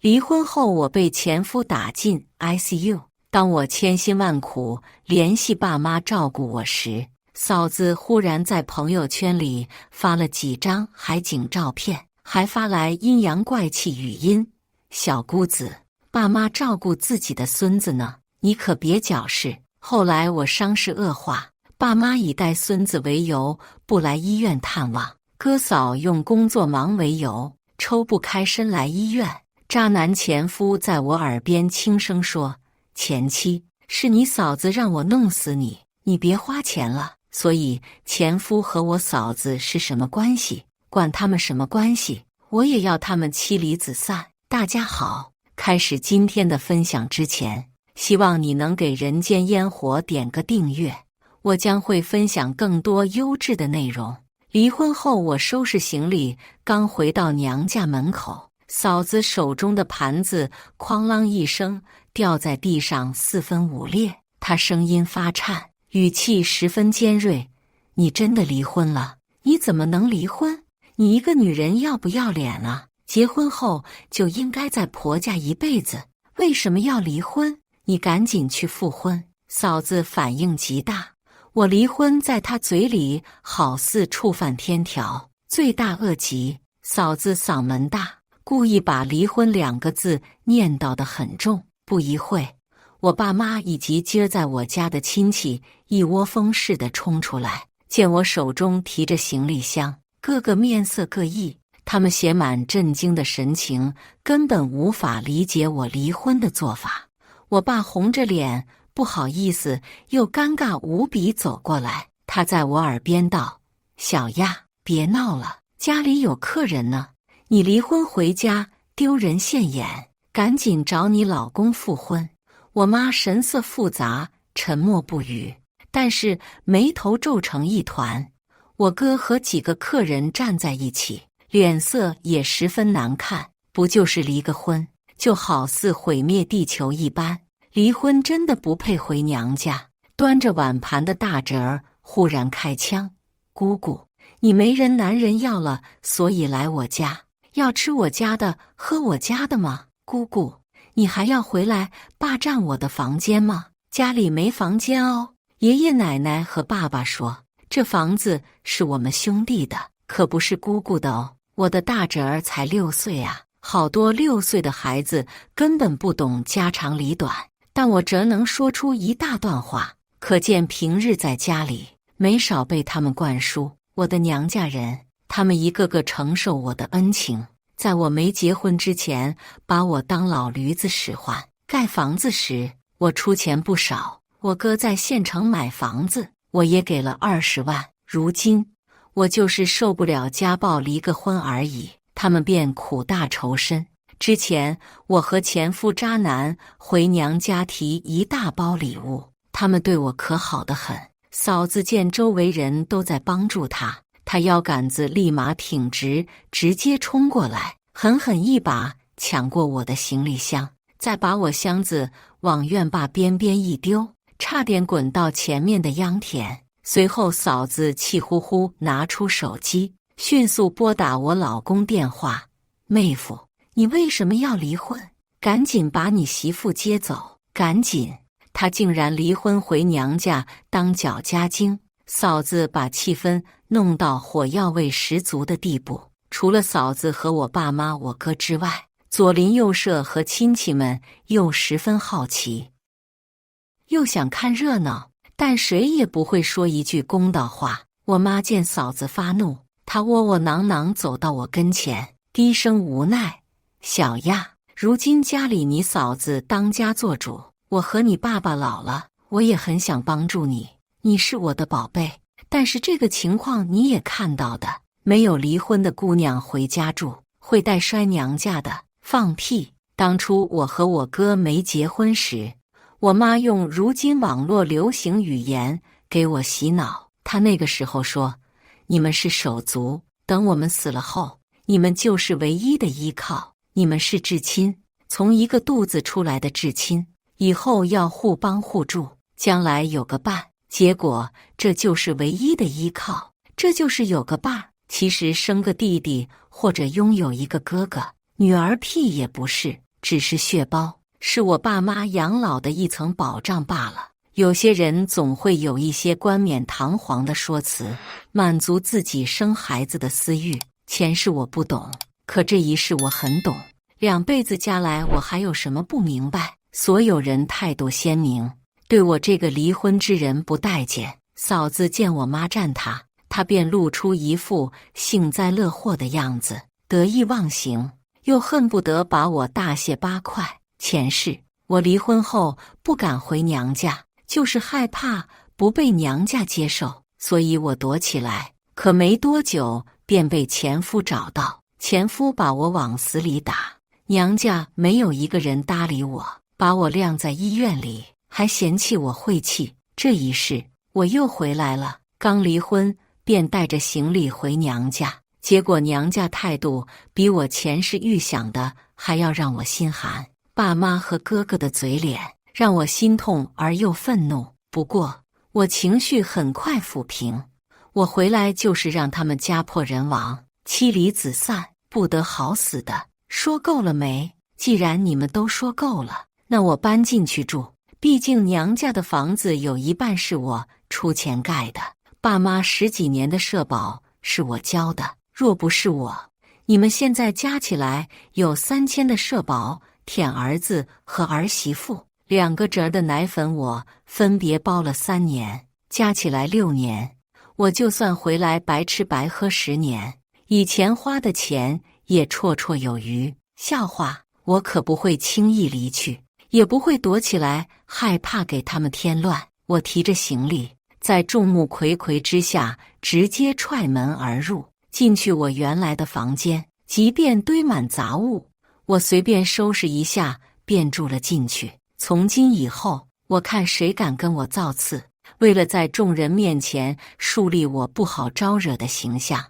离婚后，我被前夫打进 ICU。当我千辛万苦联系爸妈照顾我时，嫂子忽然在朋友圈里发了几张海景照片，还发来阴阳怪气语音：“小姑子，爸妈照顾自己的孙子呢，你可别搅事。”后来我伤势恶化，爸妈以带孙子为由不来医院探望，哥嫂用工作忙为由抽不开身来医院。渣男前夫在我耳边轻声说：“前妻，是你嫂子让我弄死你，你别花钱了。”所以前夫和我嫂子是什么关系？管他们什么关系，我也要他们妻离子散。大家好，开始今天的分享之前，希望你能给人间烟火点个订阅，我将会分享更多优质的内容。离婚后，我收拾行李，刚回到娘家门口，嫂子手中的盘子哐啷一声掉在地上，4分5裂。她声音发颤，语气十分尖锐：“你真的离婚了？你怎么能离婚？你一个女人要不要脸啊？结婚后就应该在婆家一辈子，为什么要离婚？你赶紧去复婚！”嫂子反应极大，我离婚在她嘴里好似触犯天条，罪大恶极。嫂子嗓门大，故意把离婚2个字念叨得很重。不一会，我爸妈以及今儿在我家的亲戚一窝蜂似的冲出来，见我手中提着行李箱，个个面色各异，他们写满震惊的神情，根本无法理解我离婚的做法。我爸红着脸，不好意思又尴尬无比走过来，他在我耳边道：“小亚，别闹了，家里有客人呢，你离婚回家丢人现眼，赶紧找你老公复婚。”我妈神色复杂，沉默不语，但是眉头皱成一团。我哥和几个客人站在一起，脸色也十分难看。不就是离个婚，就好似毁灭地球一般，离婚真的不配回娘家。端着碗盘的大侄儿忽然开枪：“姑姑，你没人男人要了，所以来我家，要吃我家的，喝我家的吗？姑姑，你还要回来霸占我的房间吗？家里没房间哦。”爷爷奶奶和爸爸说：“这房子是我们兄弟的，可不是姑姑的哦。”我的大侄儿才6岁啊，好多6岁的孩子根本不懂家长里短，但我则能说出一大段话，可见平日在家里没少被他们灌输我的娘家人，他们一个个承受我的恩情。在我没结婚之前，把我当老驴子使唤。盖房子时，我出钱不少。我哥在县城买房子，我也给了20万。如今，我就是受不了家暴离个婚而已，他们便苦大仇深。之前，我和前夫渣男回娘家提一大包礼物，他们对我可好得很。嫂子见周围人都在帮助她，他腰杆子立马挺直，直接冲过来，狠狠一把抢过我的行李箱，再把我箱子往院坝边边一丢，差点滚到前面的秧田。随后嫂子气呼呼拿出手机，迅速拨打我老公电话：“妹夫，你为什么要离婚？赶紧把你媳妇接走，赶紧！”他竟然离婚回娘家当搅家精。嫂子把气氛弄到火药味十足的地步，除了嫂子和我爸妈、我哥之外，左邻右舍和亲戚们又十分好奇，又想看热闹，但谁也不会说一句公道话。我妈见嫂子发怒，她窝窝囊囊走到我跟前，低声无奈：“小亚，如今家里你嫂子当家做主，我和你爸爸老了，我也很想帮助你，你是我的宝贝，但是这个情况你也看到的，没有离婚的姑娘回家住，会带摔娘家的。放屁！当初我和我哥没结婚时，我妈用如今网络流行语言给我洗脑。她那个时候说：“你们是手足，等我们死了后，你们就是唯一的依靠，你们是至亲，从一个肚子出来的至亲，以后要互帮互助，将来有个伴。”结果这就是唯一的依靠，这就是有个伴儿。其实生个弟弟或者拥有一个哥哥，女儿屁也不是，只是血包，是我爸妈养老的一层保障罢了。有些人总会有一些冠冕堂皇的说辞，满足自己生孩子的私欲。前世我不懂，可这一世我很懂。2辈子加来，我还有什么不明白？所有人态度鲜明，对我这个离婚之人不待见。嫂子见我妈站她便露出一副幸灾乐祸的样子，得意忘形，又恨不得把我大卸8块。前世我离婚后不敢回娘家，就是害怕不被娘家接受，所以我躲起来。可没多久便被前夫找到，前夫把我往死里打，娘家没有一个人搭理我，把我晾在医院里，还嫌弃我晦气。这一世我又回来了，刚离婚便带着行李回娘家，结果娘家态度比我前世预想的还要让我心寒。爸妈和哥哥的嘴脸让我心痛而又愤怒，不过我情绪很快抚平。我回来就是让他们家破人亡，妻离子散，不得好死的。说够了没？既然你们都说够了，那我搬进去住。毕竟娘家的房子有一半是我出钱盖的，爸妈10几年的社保是我交的，若不是我，你们现在加起来有3000的社保，舔儿子和儿媳妇2个侄儿的奶粉，我分别包了3年，加起来6年。我就算回来白吃白喝10年，以前花的钱也绰绰有余。笑话，我可不会轻易离去，也不会躲起来害怕给他们添乱。我提着行李，在众目睽睽之下直接踹门而入，进去我原来的房间，即便堆满杂物，我随便收拾一下便住了进去。从今以后，我看谁敢跟我造次。为了在众人面前树立我不好招惹的形象，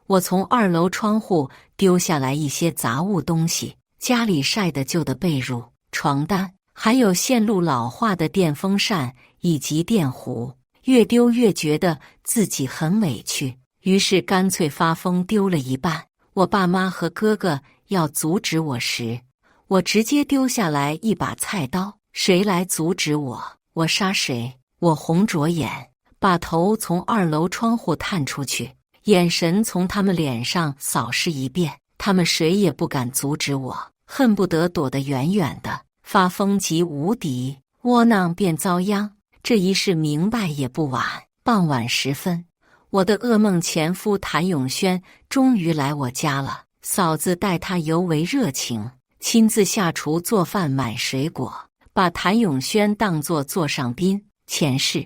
我从2楼窗户丢下来一些杂物东西，家里晒得旧的被褥、床单，还有线路老化的电风扇以及电壶。越丢越觉得自己很委屈，于是干脆发疯丢了一半。我爸妈和哥哥要阻止我时，我直接丢下来一把菜刀，谁来阻止我，我杀谁。我红着眼，把头从2楼窗户探出去，眼神从他们脸上扫视一遍，他们谁也不敢阻止我，恨不得躲得远远的。发疯即无敌，窝囊便遭殃，这一世明白也不晚。傍晚时分，我的噩梦前夫谭永轩终于来我家了，嫂子待他尤为热情，亲自下厨做饭买水果，把谭永轩当作座上宾。前世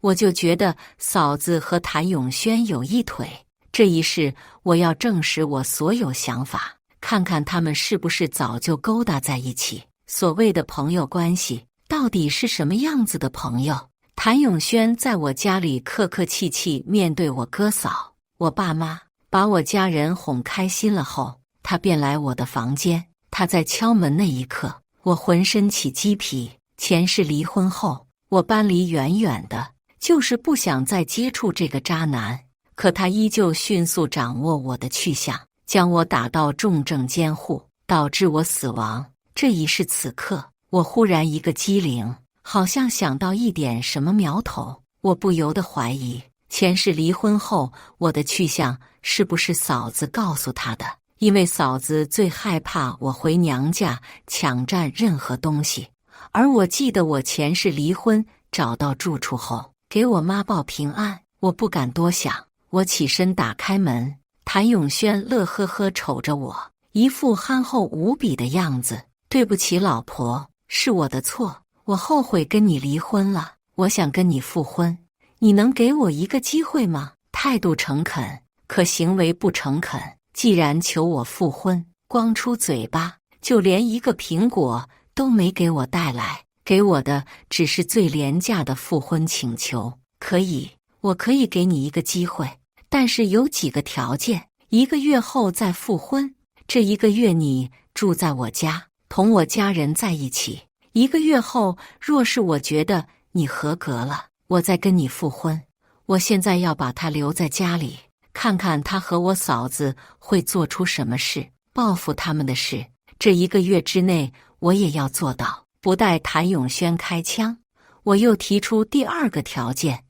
我就觉得嫂子和谭永轩有一腿，这一世我要证实我所有想法，看看他们是不是早就勾搭在一起。所谓的朋友关系到底是什么样子的朋友？谭永轩在我家里客客气气面对我哥嫂、我爸妈，把我家人哄开心了后，他便来我的房间。他在敲门那一刻，我浑身起鸡皮。前世离婚后，我搬离远远的，就是不想再接触这个渣男。可他依旧迅速掌握我的去向，将我打到重症监护，导致我死亡。这一世此刻，我忽然一个机灵，好像想到一点什么苗头。我不由得怀疑，前世离婚后我的去向是不是嫂子告诉他的？因为嫂子最害怕我回娘家抢占任何东西。而我记得我前世离婚找到住处后，给我妈报平安。我不敢多想，我起身打开门，谭永轩乐呵呵瞅着我，一副憨厚无比的样子。对不起老婆，是我的错，我后悔跟你离婚了，我想跟你复婚，你能给我一个机会吗？态度诚恳，可行为不诚恳。既然求我复婚，光出嘴巴，就连一个苹果都没给我带来，给我的只是最廉价的复婚请求。可以，我可以给你一个机会，但是有几个条件：1个月后再复婚，这1个月你住在我家，同我家人在一起。1个月后，若是我觉得你合格了，我再跟你复婚。我现在要把他留在家里，看看他和我嫂子会做出什么事，报复他们的事。这1个月之内，我也要做到。不待谭咏轩开枪，我又提出第二个条件，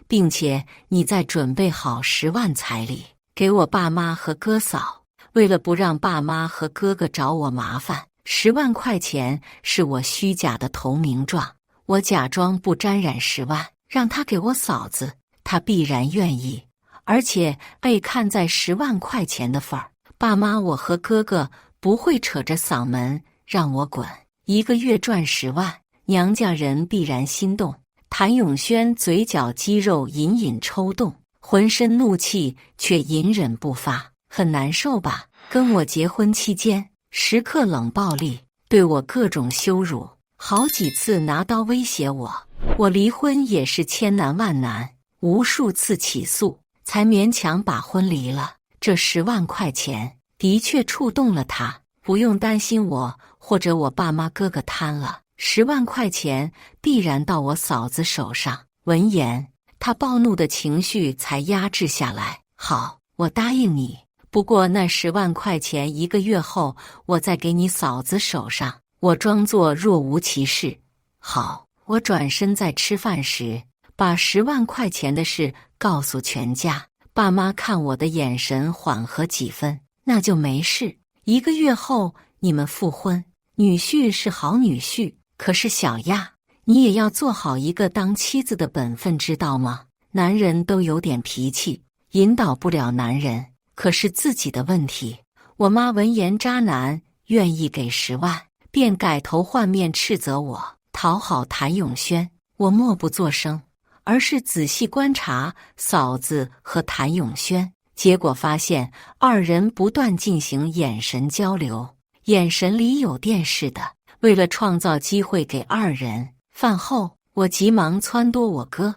并且你再准备好10万彩礼给我爸妈和哥嫂。为了不让爸妈和哥哥找我麻烦，10万块钱是我虚假的投名状，我假装不沾染10万，让他给我嫂子，他必然愿意。而且被看在10万块钱的份儿，爸妈我和哥哥不会扯着嗓门让我滚。1个月赚10万，娘家人必然心动。谭咏轩嘴角肌肉隐隐抽动，浑身怒气却隐忍不发，很难受吧？跟我结婚期间，时刻冷暴力，对我各种羞辱，好几次拿刀威胁我。我离婚也是千难万难，无数次起诉，才勉强把婚离了。这10万块钱的确触动了他，不用担心我或者我爸妈哥哥贪了，10万块钱必然到我嫂子手上。闻言，他暴怒的情绪才压制下来。好，我答应你，不过那10万块钱1个月后我再给你嫂子手上。我装作若无其事。好，我转身在吃饭时把10万块钱的事告诉全家。爸妈看我的眼神缓和几分，那就没事。1个月后你们复婚，女婿是好女婿，可是小亚，你也要做好一个当妻子的本分，知道吗？男人都有点脾气，引导不了男人，可是自己的问题。我妈闻言，渣男愿意给10万，便改头换面斥责我，讨好谭咏轩。我默不作声，而是仔细观察嫂子和谭咏轩，结果发现2人不断进行眼神交流，眼神里有电似的。为了创造机会给2人，饭后我急忙撺掇我哥：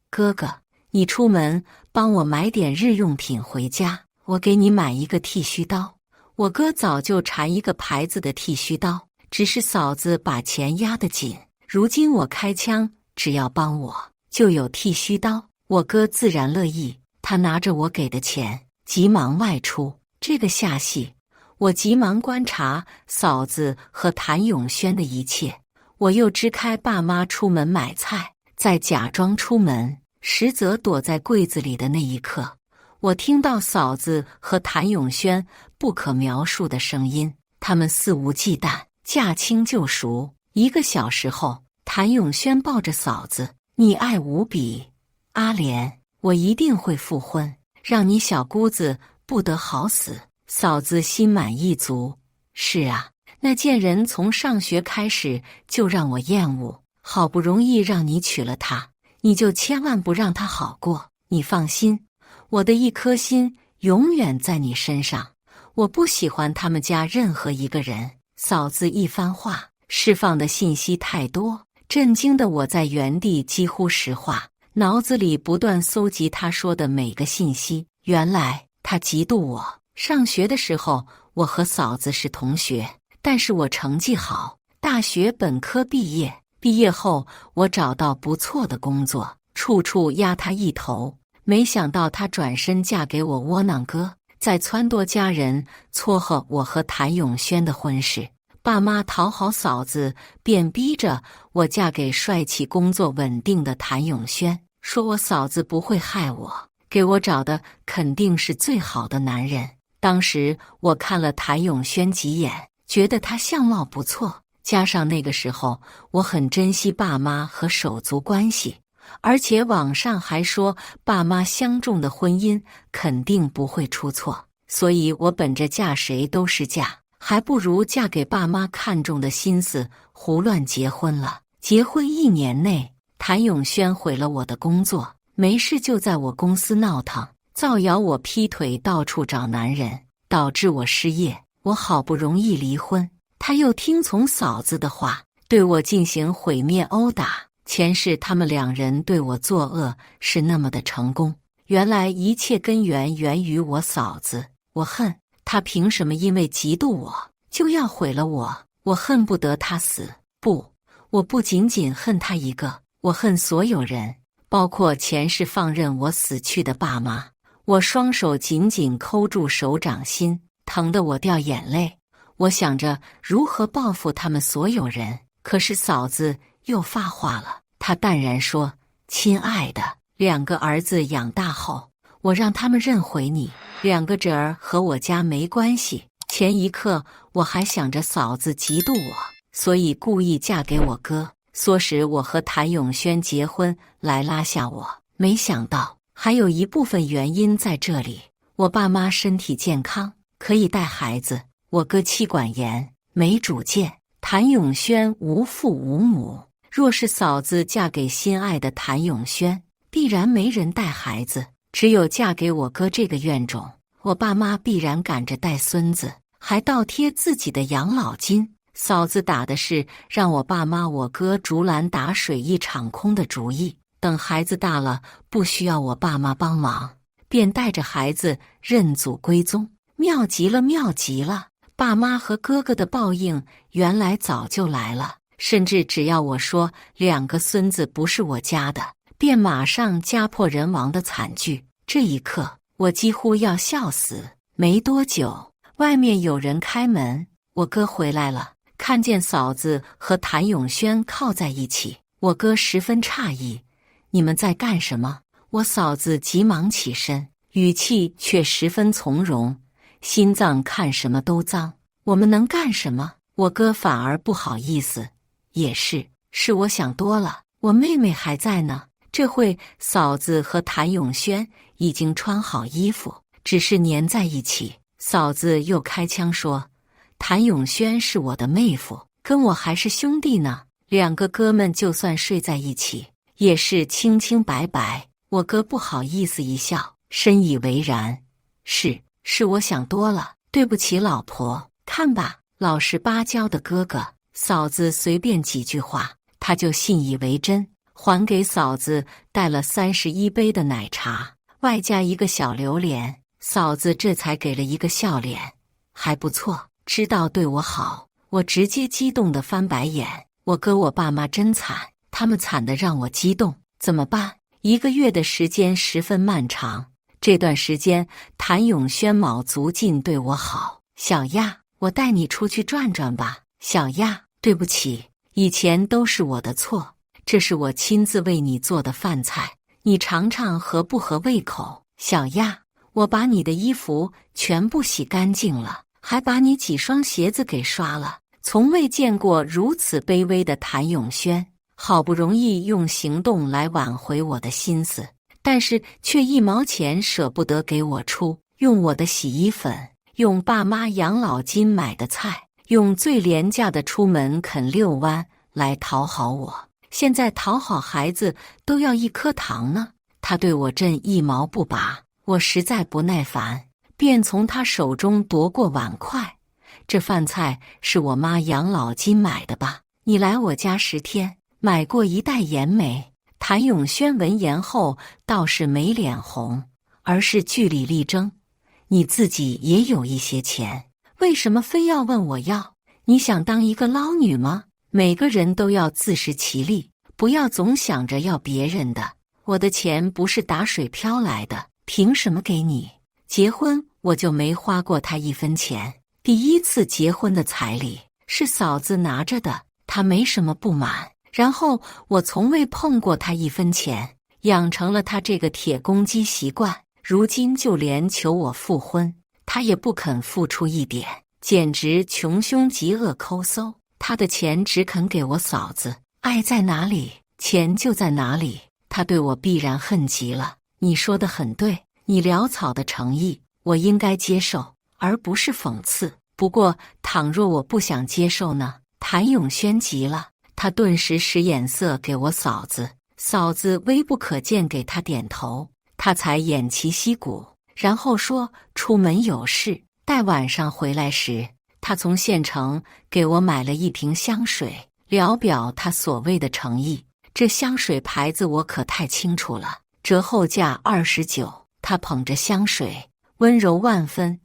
哥哥，你出门帮我买点日用品回家，我给你买一个剃须刀。我哥早就馋一个牌子的剃须刀，只是嫂子把钱压得紧，如今我开枪，只要帮我就有剃须刀。我哥自然乐意，他拿着我给的钱急忙外出。这个下戏，我急忙观察嫂子和谭咏轩的一切。我又支开爸妈出门买菜，再假装出门，实则躲在柜子里的那一刻，我听到嫂子和谭咏轩不可描述的声音，他们肆无忌惮，驾轻就熟。1个小时后，谭咏轩抱着嫂子：你爱无比，阿莲，我一定会复婚，让你小姑子不得好死。嫂子心满意足。是啊，那贱人从上学开始就让我厌恶，好不容易让你娶了她，你就千万不让她好过。你放心，我的一颗心永远在你身上。我不喜欢他们家任何一个人。嫂子一番话释放的信息太多，震惊的我在原地几乎石化，脑子里不断搜集他说的每个信息。原来他嫉妒我。上学的时候，我和嫂子是同学，但是我成绩好，大学本科毕业。毕业后，我找到不错的工作，处处压他一头。没想到她转身嫁给我窝囊哥，再撺掇家人撮合我和谭咏轩的婚事。爸妈讨好嫂子，便逼着我嫁给帅气工作稳定的谭咏轩，说我嫂子不会害我，给我找的肯定是最好的男人。当时我看了谭咏轩几眼，觉得他相貌不错，加上那个时候我很珍惜爸妈和手足关系，而且网上还说爸妈相中的婚姻肯定不会出错，所以我本着嫁谁都是嫁，还不如嫁给爸妈看中的心思胡乱结婚了。结婚1年内，谭咏轩毁了我的工作，没事就在我公司闹腾，造谣我劈腿，到处找男人，导致我失业。我好不容易离婚，他又听从嫂子的话，对我进行毁灭殴打。前世他们2人对我作恶是那么的成功，原来一切根源源于我嫂子。我恨他凭什么因为嫉妒我就要毁了我？我恨不得他死。不，我不仅仅恨他一个，我恨所有人，包括前世放任我死去的爸妈。我双手紧紧抠住手掌心，疼得我掉眼泪。我想着如何报复他们所有人，可是嫂子又发话了。她淡然说：“亲爱的，2个儿子养大后，我让他们认回你，2个侄儿和我家没关系。前一刻我还想着嫂子嫉妒我，所以故意嫁给我哥，唆使我和谭永轩结婚来拉下我。没想到还有一部分原因在这里。我爸妈身体健康，可以带孩子。我哥妻管严，没主见。谭永轩无父无母，若是嫂子嫁给心爱的谭永轩，必然没人带孩子，只有嫁给我哥这个怨种，我爸妈必然赶着带孙子，还倒贴自己的养老金。嫂子打的是让我爸妈我哥竹篮打水一场空的主意，等孩子大了，不需要我爸妈帮忙，便带着孩子认祖归宗。妙极了，妙极了！爸妈和哥哥的报应原来早就来了，甚至只要我说2个孙子不是我家的，便马上家破人亡的惨剧。这一刻我几乎要笑死。没多久，外面有人开门，我哥回来了，看见嫂子和谭永轩靠在一起，我哥十分诧异：“你们在干什么？”我嫂子急忙起身，语气却十分从容：“心脏看什么都脏，我们能干什么？”我哥反而不好意思：“也是我想多了，我妹妹还在呢。”这会嫂子和谭永轩已经穿好衣服，只是粘在一起。嫂子又开腔说：“谭永轩是我的妹夫，跟我还是兄弟呢，2个哥们就算睡在一起，也是清清白白。”我哥不好意思一笑，深以为然：“是我想多了，对不起老婆。看吧，老实巴交的哥哥。”嫂子随便几句话，他就信以为真，还给嫂子带了31杯的奶茶，外加一个小榴莲。嫂子这才给了一个笑脸：“还不错，知道对我好。”我直接激动地翻白眼：“我哥我爸妈真惨，他们惨得让我激动，怎么办？”1个月的时间十分漫长，这段时间谭永轩卯足劲对我好：“小亚，我带你出去转转吧。”“小亚，对不起，以前都是我的错，这是我亲自为你做的饭菜，你尝尝合不合胃口。”“小亚，我把你的衣服全部洗干净了，还把你几双鞋子给刷了。”从未见过如此卑微的谭永轩，好不容易用行动来挽回我的心思，但是却1毛钱舍不得给我出，用我的洗衣粉，用爸妈养老金买的菜，用最廉价的出门啃6湾来讨好我。现在讨好孩子都要1颗糖呢，他对我真1毛不拔。我实在不耐烦，便从他手中夺过碗筷：“这饭菜是我妈养老金买的吧？你来我家10天，买过1袋盐没？”谭永轩闻言后倒是没脸红，而是据理力争：“你自己也有一些钱，为什么非要问我要？你想当一个捞女吗？每个人都要自食其力，不要总想着要别人的。我的钱不是打水漂来的，凭什么给你？结婚我就没花过他1分钱，第1次结婚的彩礼是嫂子拿着的，他没什么不满。然后我从未碰过他1分钱，养成了他这个铁公鸡习惯。如今就连求我复婚，他也不肯付出1点，简直穷凶极恶抠搜。他的钱只肯给我嫂子，爱在哪里，钱就在哪里。他对我必然恨极了。你说的很对，你潦草的诚意，我应该接受，而不是讽刺。不过，倘若我不想接受呢？谭永轩急了，他顿时使眼色给我嫂子，嫂子微不可见给他点头，他才偃旗息鼓，然后说出门有事，待晚上回来时，他从县城给我买了1瓶香水，聊表他所谓的诚意。这香水牌子我可太清楚了，折后价29。他捧着香水，温柔万分：“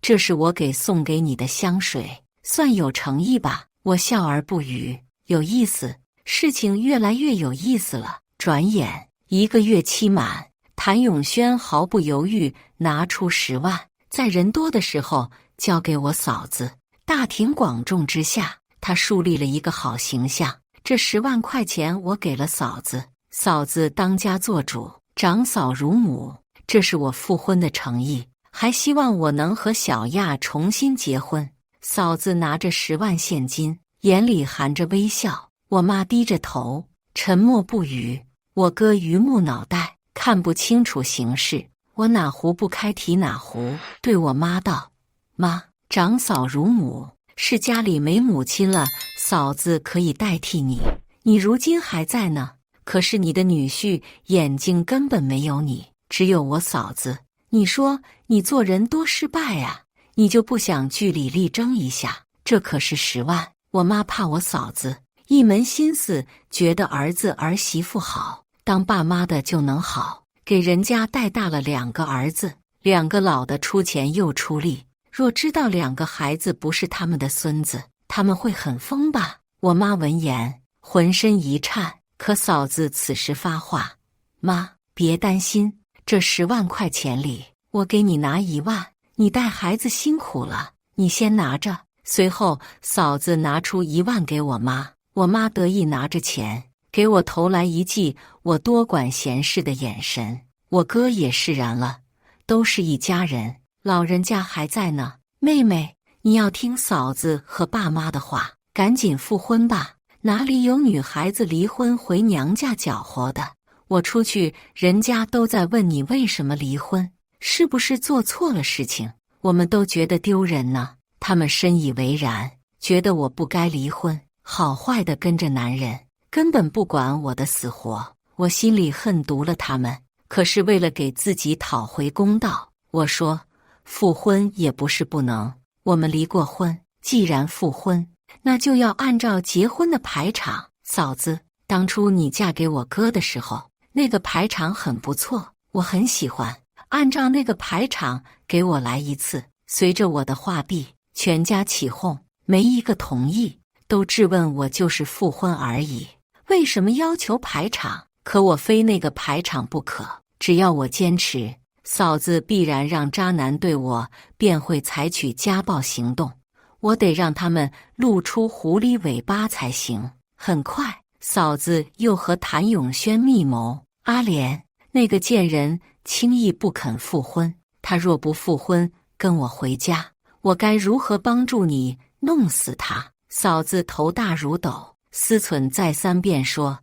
这是我送给你的香水，算有诚意吧？”我笑而不语。有意思，事情越来越有意思了。转眼1个月期满，谭永轩毫不犹豫拿出10万，在人多的时候交给我嫂子。大庭广众之下，他树立了一个好形象。这10万块钱我给了嫂子，嫂子当家做主，长嫂如母，这是我复婚的诚意，还希望我能和小亚重新结婚。嫂子拿着10万现金，眼里含着微笑。我妈低着头，沉默不语。我哥榆木脑袋，看不清楚形势。我哪壶不开提哪壶，对我妈道：“妈，长嫂如母，是家里没母亲了，嫂子可以代替你。你如今还在呢，可是你的女婿眼睛根本没有你，只有我嫂子。你说你做人多失败啊，你就不想据理力争一下？这可是10万。”我妈怕我嫂子一门心思觉得儿子儿媳妇好，当爸妈的就能好，给人家带大了2个儿子，2个老的出钱又出力。若知道2个孩子不是他们的孙子，他们会很疯吧？我妈闻言浑身一颤，可嫂子此时发话：“妈，别担心，这10万块钱里，我给你拿1万，你带孩子辛苦了，你先拿着。”随后嫂子拿出1万给我妈，我妈得意拿着钱给我投来一记我多管闲事的眼神。我哥也释然了，都是一家人，老人家还在呢。妹妹，你要听嫂子和爸妈的话，赶紧复婚吧，哪里有女孩子离婚回娘家搅和的？我出去，人家都在问你为什么离婚，是不是做错了事情？我们都觉得丢人呢。他们深以为然，觉得我不该离婚，好坏的跟着男人，根本不管我的死活。我心里恨毒了他们，可是为了给自己讨回公道，我说复婚也不是不能。我们离过婚，既然复婚，那就要按照结婚的排场。嫂子，当初你嫁给我哥的时候，那个排场很不错，我很喜欢，按照那个排场给我来一次。随着我的话毕，全家起哄，没一个同意，都质问我就是复婚而已，为什么要求排场？可我非那个排场不可，只要我坚持，嫂子必然让渣男对我便会采取家暴行动，我得让他们露出狐狸尾巴才行。很快，嫂子又和谭永轩密谋，阿莲那个贱人轻易不肯复婚，他若不复婚，跟我回家，我该如何帮助你弄死他？嫂子头大如斗，思忖再三便说：“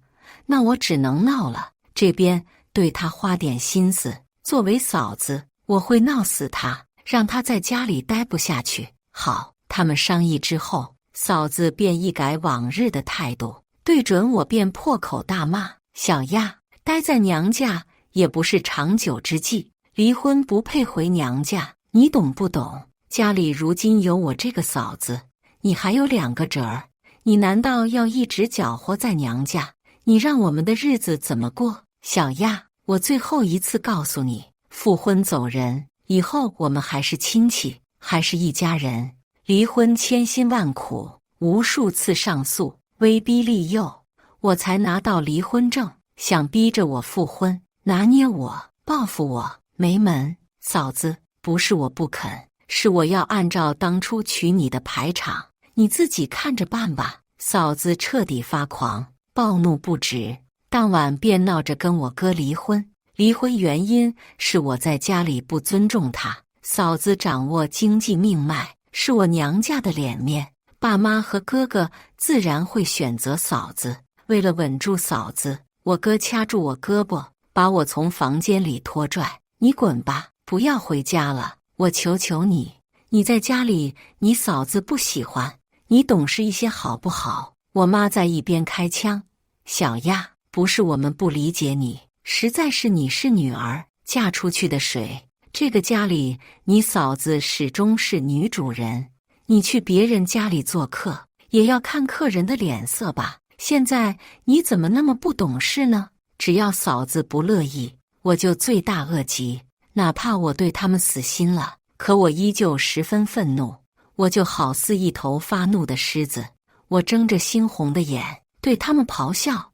那我只能闹了，这边对他花点心思。作为嫂子，我会闹死他，让他在家里待不下去。”好，他们商议之后，嫂子便一改往日的态度，对准我便破口大骂：“小亚，待在娘家也不是长久之计，离婚不配回娘家，你懂不懂？家里如今有我这个嫂子，你还有2个侄儿，你难道要一直搅和在娘家？你让我们的日子怎么过？小亚，我最后一次告诉你，复婚走人，以后我们还是亲戚，还是一家人。离婚千辛万苦，无数次上诉，威逼利诱，我才拿到离婚证，想逼着我复婚，拿捏我，报复我，没门！嫂子，不是我不肯，是我要按照当初娶你的排场，你自己看着办吧。嫂子彻底发狂，暴怒不止，当晚便闹着跟我哥离婚。离婚原因是我在家里不尊重他，嫂子掌握经济命脉，是我娘家的脸面，爸妈和哥哥自然会选择嫂子。为了稳住嫂子，我哥掐住我胳膊，把我从房间里拖拽：“你滚吧，不要回家了，我求求你，你在家里，你嫂子不喜欢，你懂事一些好不好？”我妈在一边开枪：“小亚，不是我们不理解你，实在是你是女儿，嫁出去的水，这个家里你嫂子始终是女主人，你去别人家里做客，也要看客人的脸色吧？现在你怎么那么不懂事呢？只要嫂子不乐意，我就罪大恶极，哪怕我对他们死心了，可我依旧十分愤怒，我就好似一头发怒的狮子，我睁着猩红的眼对他们咆哮：“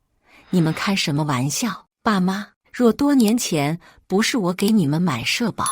你们开什么玩笑？爸妈，若多年前不是我给你们买社保，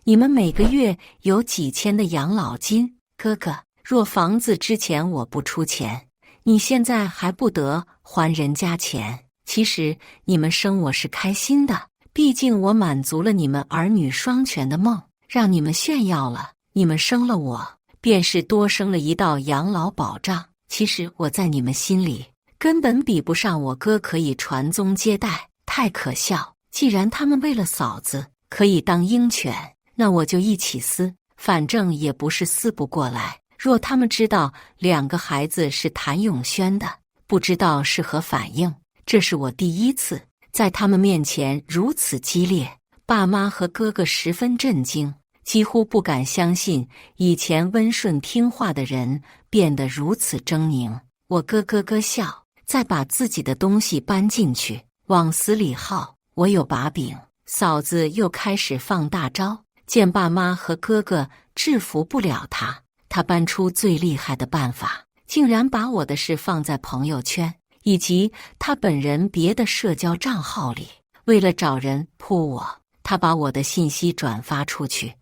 你们每个月有几千的养老金，哥哥，若房子之前我不出钱，你现在还不得还人家钱。其实你们生我是开心的，毕竟我满足了你们儿女双全的梦，让你们炫耀了。你们生了我，便是多生了一道养老保障。其实我在你们心里根本比不上我哥，可以传宗接代，太可笑。既然他们为了嫂子可以当鹰犬，那我就一起撕，反正也不是撕不过来。若他们知道2个孩子是谭永轩的，不知道是何反应。这是我第一次在他们面前如此激烈，爸妈和哥哥十分震惊，几乎不敢相信以前温顺听话的人变得如此狰狞。我咯咯咯笑，再把自己的东西搬进去，往死里耗。我有把柄。嫂子又开始放大招，见爸妈和哥哥制服不了他，他搬出最厉害的办法，竟然把我的事放在朋友圈以及他本人别的社交账号里。为了找人扑我，他把我的信息转发出去，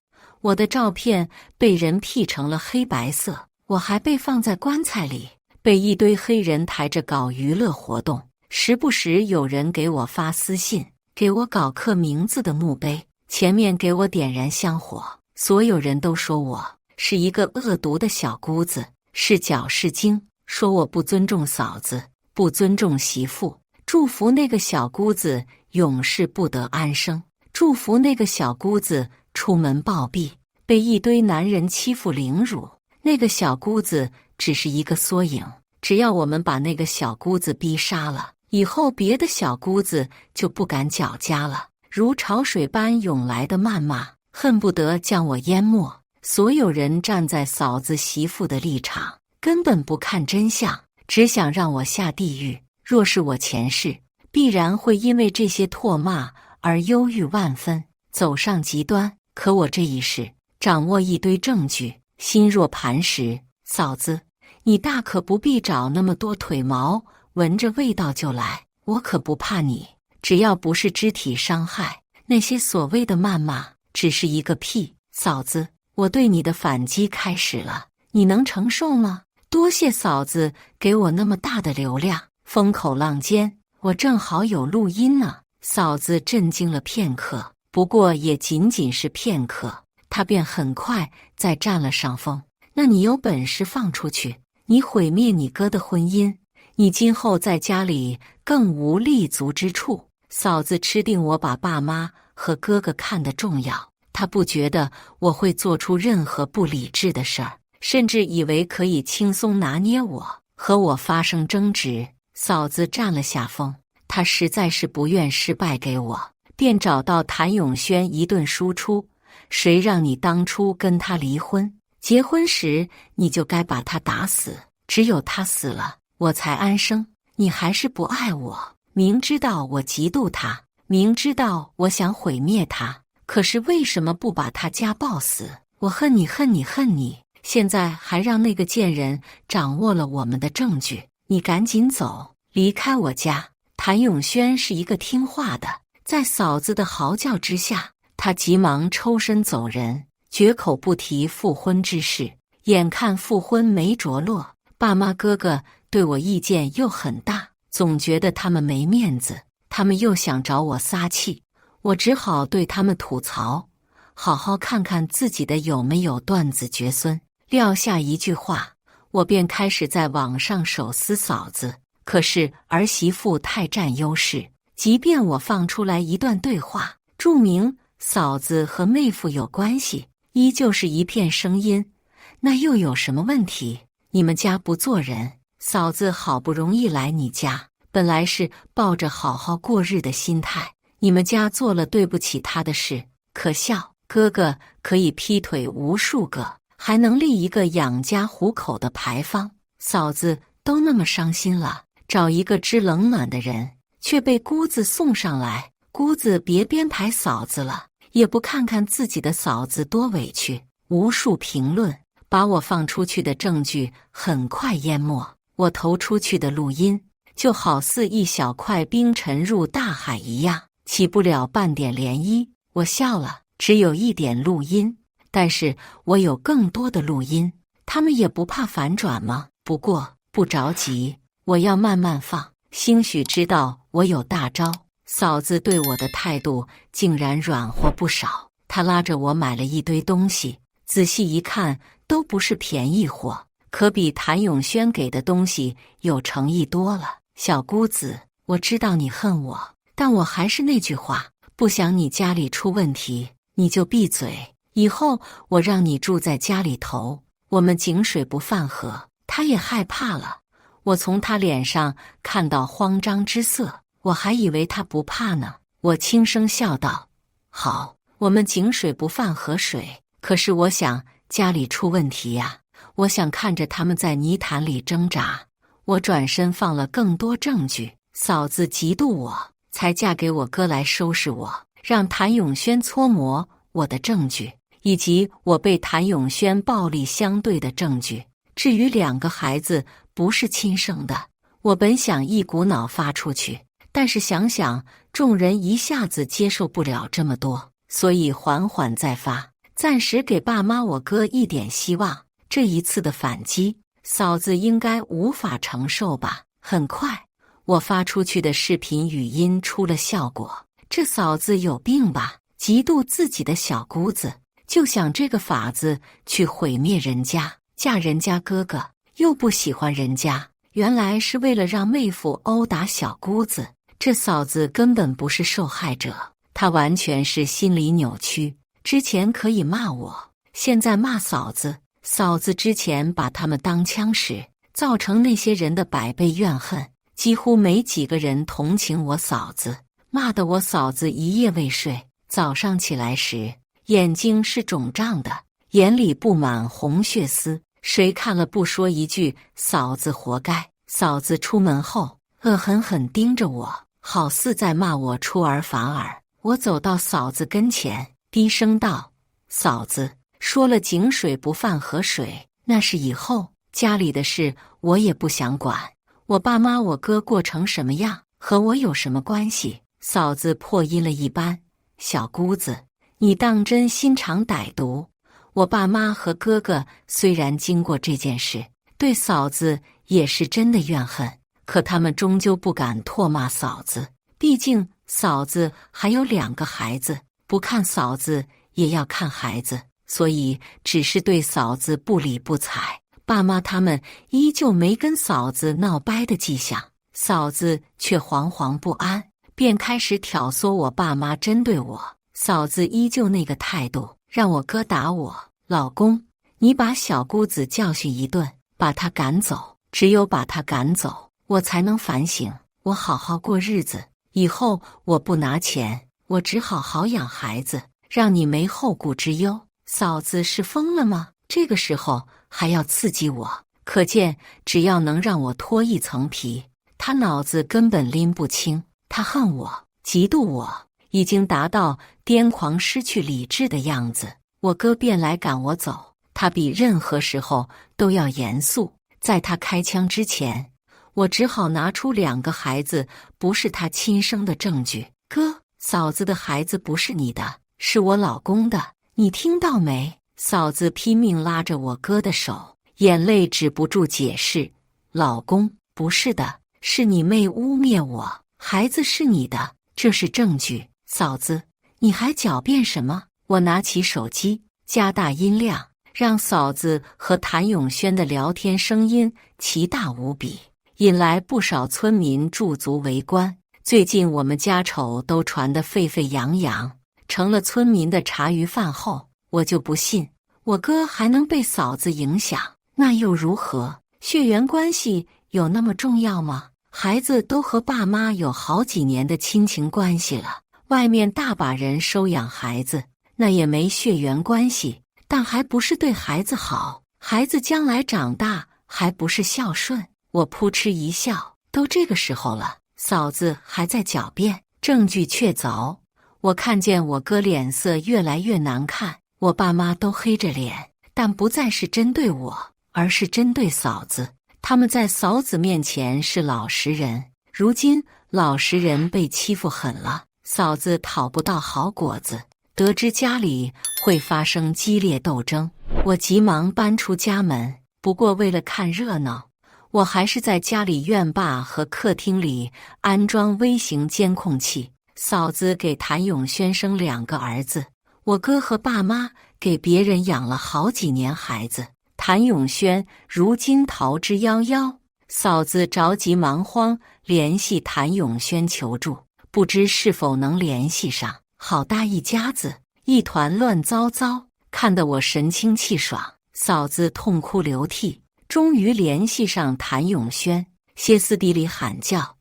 我的照片被人 P 成了黑白色，我还被放在棺材里，被一堆黑人抬着搞娱乐活动。时不时有人给我发私信，给我搞刻名字的墓碑，前面给我点燃香火。所有人都说我是一个恶毒的小姑子，是搅是精，说我不尊重嫂子，不尊重媳妇，祝福那个小姑子永世不得安生，祝福那个小姑子出门暴毙，被一堆男人欺负凌辱。那个小姑子只是一个缩影，只要我们把那个小姑子逼杀了，以后别的小姑子就不敢搅家了。如潮水般涌来的谩骂，恨不得将我淹没。所有人站在嫂子媳妇的立场，根本不看真相，只想让我下地狱。若是我前世，必然会因为这些唾骂而忧郁万分，走上极端。可我这一世掌握一堆证据，心若磐石。嫂子，你大可不必找那么多腿毛，闻着味道就来，我可不怕你。只要不是肢体伤害，那些所谓的谩骂只是一个屁。嫂子，我对你的反击开始了，你能承受吗？多谢嫂子给我那么大的流量，风口浪尖，我正好有录音呢。嫂子震惊了片刻，不过也仅仅是片刻，她便很快再占了上风。那你有本事放出去，你毁灭你哥的婚姻，你今后在家里更无立足之处。嫂子吃定我把爸妈和哥哥看得重要，她不觉得我会做出任何不理智的事儿，甚至以为可以轻松拿捏我，和我发生争执。嫂子占了下风，她实在是不愿失败给我，便找到谭永轩一顿输出。谁让你当初跟他离婚，结婚时你就该把他打死，只有他死了，我才安生。你还是不爱我，明知道我嫉妒他，明知道我想毁灭他，可是为什么不把他家暴死？我恨你恨你恨你，现在还让那个贱人掌握了我们的证据，你赶紧走，离开我家。谭永轩是一个听话的，在嫂子的嚎叫之下，他急忙抽身走人，绝口不提复婚之事。眼看复婚没着落，爸妈哥哥对我意见又很大，总觉得他们没面子，他们又想找我撒气，我只好对他们吐槽，好好看看自己的有没有断子绝孙。撂下一句话，我便开始在网上手撕嫂子。可是儿媳妇太占优势，即便我放出来一段对话，注明嫂子和妹夫有关系，依旧是一片声音。那又有什么问题？你们家不做人，嫂子好不容易来你家，本来是抱着好好过日的心态，你们家做了对不起她的事，可笑。哥哥可以劈腿无数个，还能立一个养家糊口的牌坊，嫂子都那么伤心了，找一个知冷暖的人，却被姑子送上来。姑子别编排嫂子了，也不看看自己的嫂子多委屈。无数评论把我放出去的证据很快淹没，我投出去的录音就好似一小块冰沉入大海一样，起不了半点涟漪。我笑了，只有一点录音，但是我有更多的录音。他们也不怕反转吗？不过不着急，我要慢慢放。兴许知道我有大招，嫂子对我的态度竟然软和不少。她拉着我买了一堆东西，仔细一看都不是便宜货，可比谭咏轩给的东西有诚意多了。小姑子，我知道你恨我，但我还是那句话，不想你家里出问题，你就闭嘴。以后我让你住在家里头，我们井水不犯河。他也害怕了，我从他脸上看到慌张之色，我还以为他不怕呢。我轻声笑道：好，我们井水不犯河水。可是我想家里出问题呀，我想看着他们在泥潭里挣扎。我转身放了更多证据，嫂子嫉妒我，才嫁给我哥来收拾我，让谭咏轩搓磨我的证据，以及我被谭咏轩暴力相对的证据。至于2个孩子不是亲生的，我本想一股脑发出去，但是想想众人一下子接受不了这么多，所以缓缓再发，暂时给爸妈我哥一点希望。这一次的反击，嫂子应该无法承受吧。很快，我发出去的视频语音出了效果。这嫂子有病吧？嫉妒自己的小姑子，就想这个法子去毁灭人家。嫁人家哥哥，又不喜欢人家，原来是为了让妹夫殴打小姑子。这嫂子根本不是受害者，她完全是心理扭曲。之前可以骂我，现在骂嫂子。嫂子之前把他们当枪使，造成那些人的100倍怨恨，几乎没几个人同情我嫂子，骂得我嫂子一夜未睡。早上起来时，眼睛是肿胀的，眼里布满红血丝。谁看了不说一句嫂子活该？嫂子出门后，恶狠狠盯着我，好似在骂我出尔反尔。我走到嫂子跟前，低声道：嫂子，说了井水不犯河水，那是以后家里的事，我也不想管。我爸妈我哥过成什么样，和我有什么关系？嫂子破音了一般：小姑子，你当真心肠歹毒。我爸妈和哥哥虽然经过这件事，对嫂子也是真的怨恨，可他们终究不敢唾骂嫂子，毕竟嫂子还有2个孩子，不看嫂子也要看孩子，所以只是对嫂子不理不睬。爸妈他们依旧没跟嫂子闹掰的迹象，嫂子却惶惶不安，便开始挑唆我爸妈针对我。嫂子依旧那个态度，让我哥打我。老公，你把小姑子教训一顿，把她赶走，只有把她赶走，我才能反省，我好好过日子。以后我不拿钱，我只好好养孩子，让你没后顾之忧。嫂子是疯了吗？这个时候还要刺激我，可见只要能让我脱一层皮，他脑子根本拎不清。他恨我，嫉妒我，已经达到癫狂失去理智的样子。我哥便来赶我走，他比任何时候都要严肃。在他开枪之前，我只好拿出2个孩子不是他亲生的证据。哥，嫂子的孩子不是你的，是我老公的，你听到没？嫂子拼命拉着我哥的手，眼泪止不住解释：老公，不是的，是你妹污蔑我，孩子是你的，这是证据。嫂子，你还狡辩什么？我拿起手机，加大音量，让嫂子和谭咏轩的聊天声音奇大无比，引来不少村民驻足围观。最近我们家丑都传得沸沸扬扬，成了村民的茶余饭后。我就不信我哥还能被嫂子影响，那又如何？血缘关系有那么重要吗？孩子都和爸妈有好几年的亲情关系了，外面大把人收养孩子，那也没血缘关系，但还不是对孩子好，孩子将来长大还不是孝顺。我扑哧一笑，都这个时候了，嫂子还在狡辩，证据确凿。我看见我哥脸色越来越难看，我爸妈都黑着脸，但不再是针对我，而是针对嫂子。他们在嫂子面前是老实人，如今老实人被欺负狠了，嫂子讨不到好果子。得知家里会发生激烈斗争，我急忙搬出家门，不过为了看热闹，我还是在家里院坝和客厅里安装微型监控器。嫂子给谭永轩生2个儿子，我哥和爸妈给别人养了好几年孩子。谭永轩如今逃之夭夭，嫂子着急忙慌联系谭永轩求助，不知是否能联系上。好大一家子，一团乱糟糟，看得我神清气爽。嫂子痛哭流涕，终于联系上谭永轩，歇斯底里喊叫：“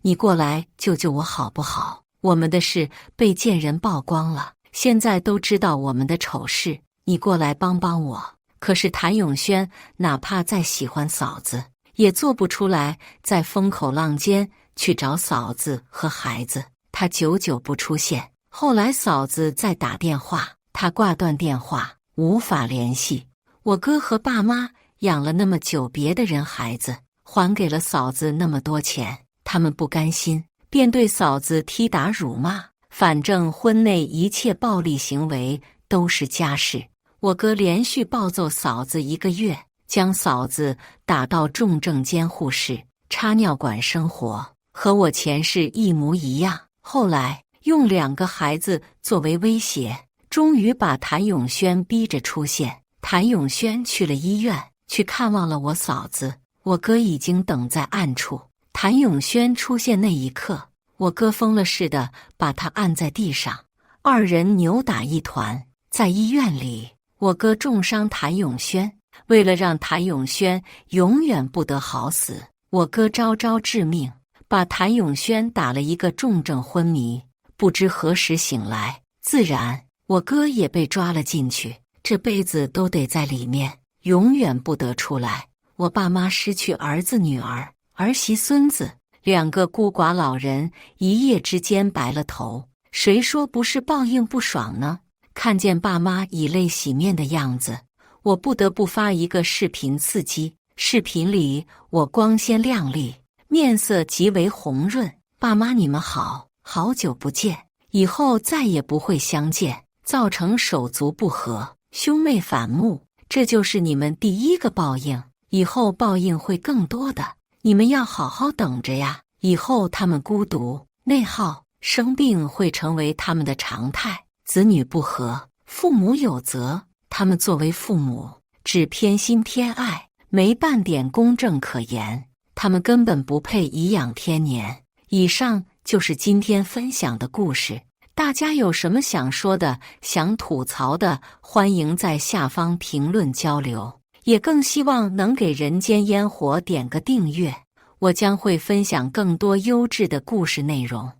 你过来救救我好不好？我们的事被贱人曝光了，现在都知道我们的丑事，你过来帮帮我。”可是谭永轩哪怕再喜欢嫂子，也做不出来在风口浪尖去找嫂子和孩子。他久久不出现，后来嫂子再打电话，他挂断电话，无法联系。我哥和爸妈养了那么久别的人孩子，还给了嫂子那么多钱，他们不甘心，便对嫂子踢打辱骂。反正婚内一切暴力行为都是家事。我哥连续暴揍嫂子1个月，将嫂子打到重症监护室插尿管生活，和我前世一模一样。后来用2个孩子作为威胁，终于把谭永轩逼着出现。谭永轩去了医院，去看望了我嫂子，我哥已经等在暗处。谭永轩出现那一刻，我哥疯了似的把他按在地上，2人扭打一团。在医院里，我哥重伤谭永轩，为了让谭永轩永远不得好死，我哥招招致命，把谭永轩打了一个重症昏迷，不知何时醒来。自然，我哥也被抓了进去，这辈子都得在里面，永远不得出来。我爸妈失去儿子女儿、儿媳孙子，2个孤寡老人一夜之间白了头，谁说不是报应不爽呢？看见爸妈以泪洗面的样子，我不得不发一个视频刺激。视频里我光鲜亮丽，面色极为红润。爸妈你们好，好久不见，以后再也不会相见，造成手足不和，兄妹反目，这就是你们第1个报应，以后报应会更多的，你们要好好等着呀。以后他们孤独、内耗、生病会成为他们的常态。子女不和，父母有责，他们作为父母，只偏心偏爱，没半点公正可言，他们根本不配颐养天年。以上就是今天分享的故事，大家有什么想说的、想吐槽的，欢迎在下方评论交流，也更希望能给人间烟火点个订阅，我将会分享更多优质的故事内容。